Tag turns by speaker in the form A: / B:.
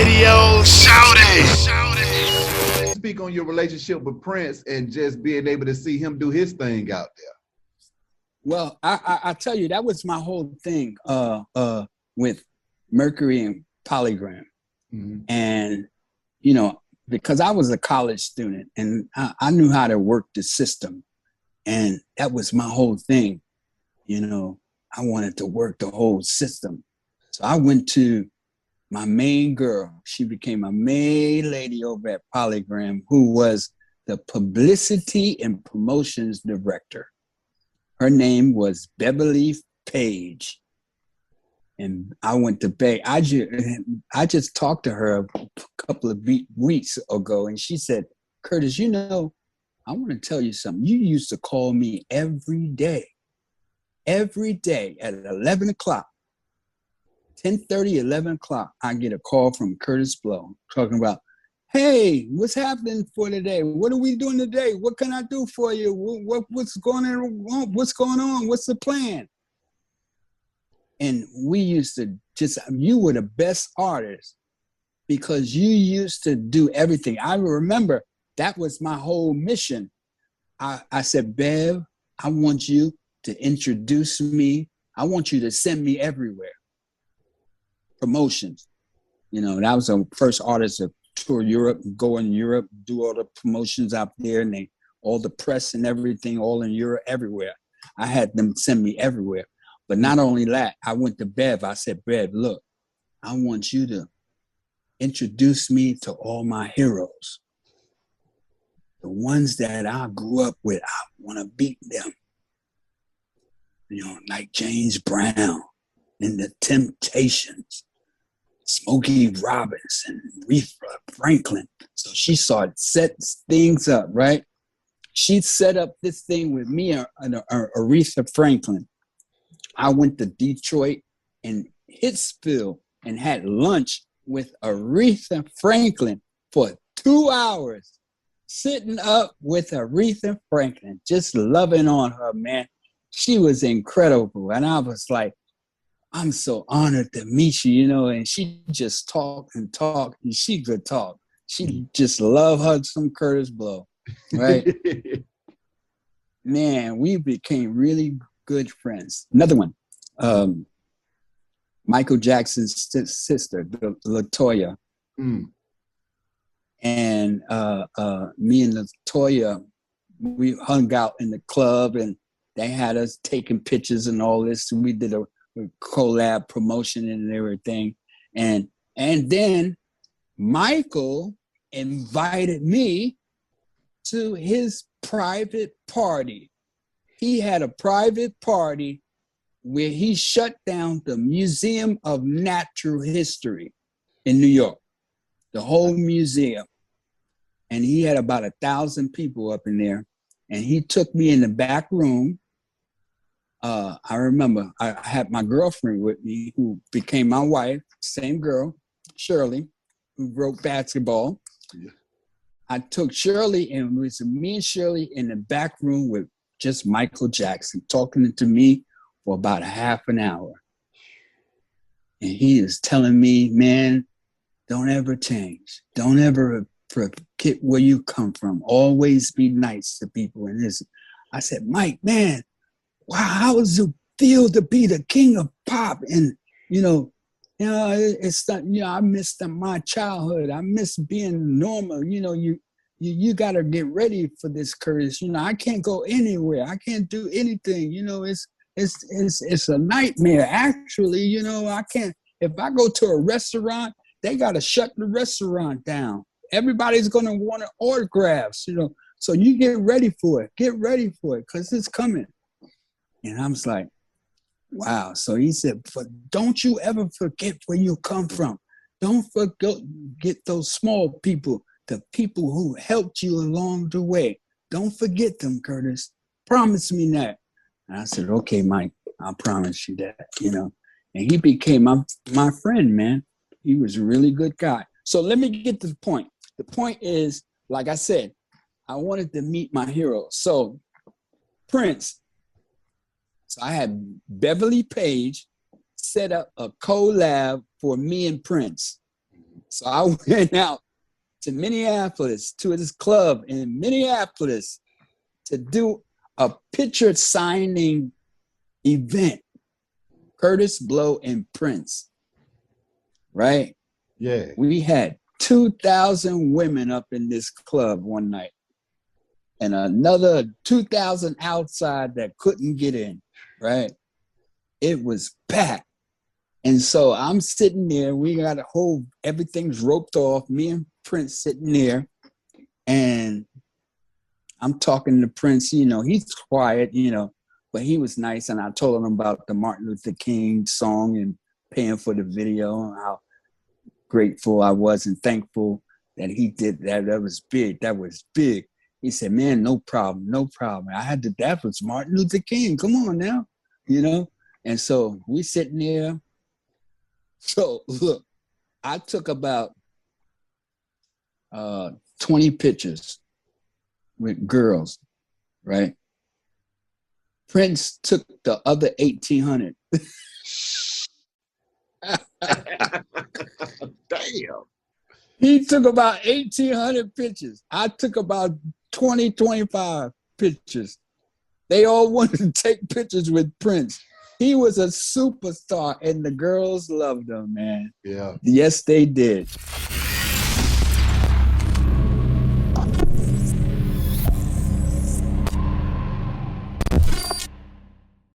A: radio. Shout it.
B: Speak on your relationship with Prince and just being able to see him do his thing out there.
C: Well, I tell you, that was my whole thing with Mercury and Polygram. Mm-hmm. And, you know, because I was a college student and I knew how to work the system. And that was my whole thing. You know, I wanted to work the whole system. So I went to my main girl. She became a main lady over at Polygram, who was the publicity and promotions director. Her name was Beverly Page. And I went to Bay. I just talked to her a couple of weeks ago, and she said, Kurtis, you know, I want to tell you something. You used to call me every day at 11 o'clock, 10:30, 11 o'clock. I get a call from Kurtis Blow talking about, hey, what's happening for today? What are we doing today? What can I do for you? What's going on? What's going on? What's the plan? And we used to you were the best artist because you used to do everything. I remember that was my whole mission. I said, Bev, I want you to introduce me. I want you to send me everywhere. Promotions. You know, that was the first artist to tour Europe, go in Europe, do all the promotions out there, and all the press and everything, all in Europe, everywhere. I had them send me everywhere. But not only that, I went to Bev. I said, Bev, look, I want you to introduce me to all my heroes. The ones that I grew up with, I want to beat them. You know, like James Brown and the Temptations, Smokey Robinson, Aretha Franklin. So she started setting things up, right? She set up this thing with me and Aretha Franklin. I went to Detroit and Hitsville and had lunch with Aretha Franklin for 2 hours, sitting up with Aretha Franklin, just loving on her, man. She was incredible. And I was like, I'm so honored to meet you, you know, and she just talked and talked, and she could talk. She just loved her some Kurtis Blow, right? Man, we became really good friends. Another one, Michael Jackson's sister, LaToya. Mm. And me and LaToya, we hung out in the club, and they had us taking pictures and all this. And we did a collab promotion and everything. And then Michael invited me to his private party. He had a private party where he shut down the Museum of Natural History in New York, the whole museum. And he had about 1,000 people up in there. And he took me in the back room. I remember I had my girlfriend with me who became my wife, same girl, Shirley, who wrote basketball. Yeah. I took Shirley, and it was me and Shirley in the back room with just Michael Jackson talking to me for about a half an hour. And he is telling me, man, don't ever change. Don't ever forget where you come from. Always be nice to people. And this, I said, Mike, man, wow, how does it feel to be the king of pop? And, it's not, I miss my childhood. I miss being normal. You got to get ready for this, Kurtis. I can't go anywhere. I can't do anything. It's a nightmare. Actually, I can't. If I go to a restaurant, they got to shut the restaurant down. Everybody's going to want autographs, So you get ready for it. Get ready for it because it's coming. And I was like, wow. So he said, but don't you ever forget where you come from. Don't forget those small people, the people who helped you along the way. Don't forget them, Kurtis. Promise me that. And I said, okay, Mike, I'll promise you that, And he became my friend, man. He was a really good guy. So let me get to the point. The point is, like I said, I wanted to meet my hero. So Prince. So I had Beverly Page set up a collab for me and Prince. So I went out to Minneapolis, to this club in Minneapolis to do a picture signing event. Kurtis Blow and Prince, right?
B: Yeah.
C: We had 2,000 women up in this club one night and another 2,000 outside that couldn't get in, right? It was packed. And so I'm sitting there, we got everything's roped off, me and Prince sitting there, and I'm talking to Prince, he's quiet, but he was nice. And I told him about the Martin Luther King song and paying for the video and how grateful I was and thankful that he did that. That was big. That was big. He said, man, no problem. That was Martin Luther King. Come on now, And so we sitting there. So look, I took about 20 pictures with girls, right? Prince took the other 1,800.
B: Damn.
C: He took about 1,800 pictures. I took about 20, 25 pictures. They all wanted to take pictures with Prince. He was a superstar, and the girls loved him, man.
B: Yeah.
C: Yes, they did.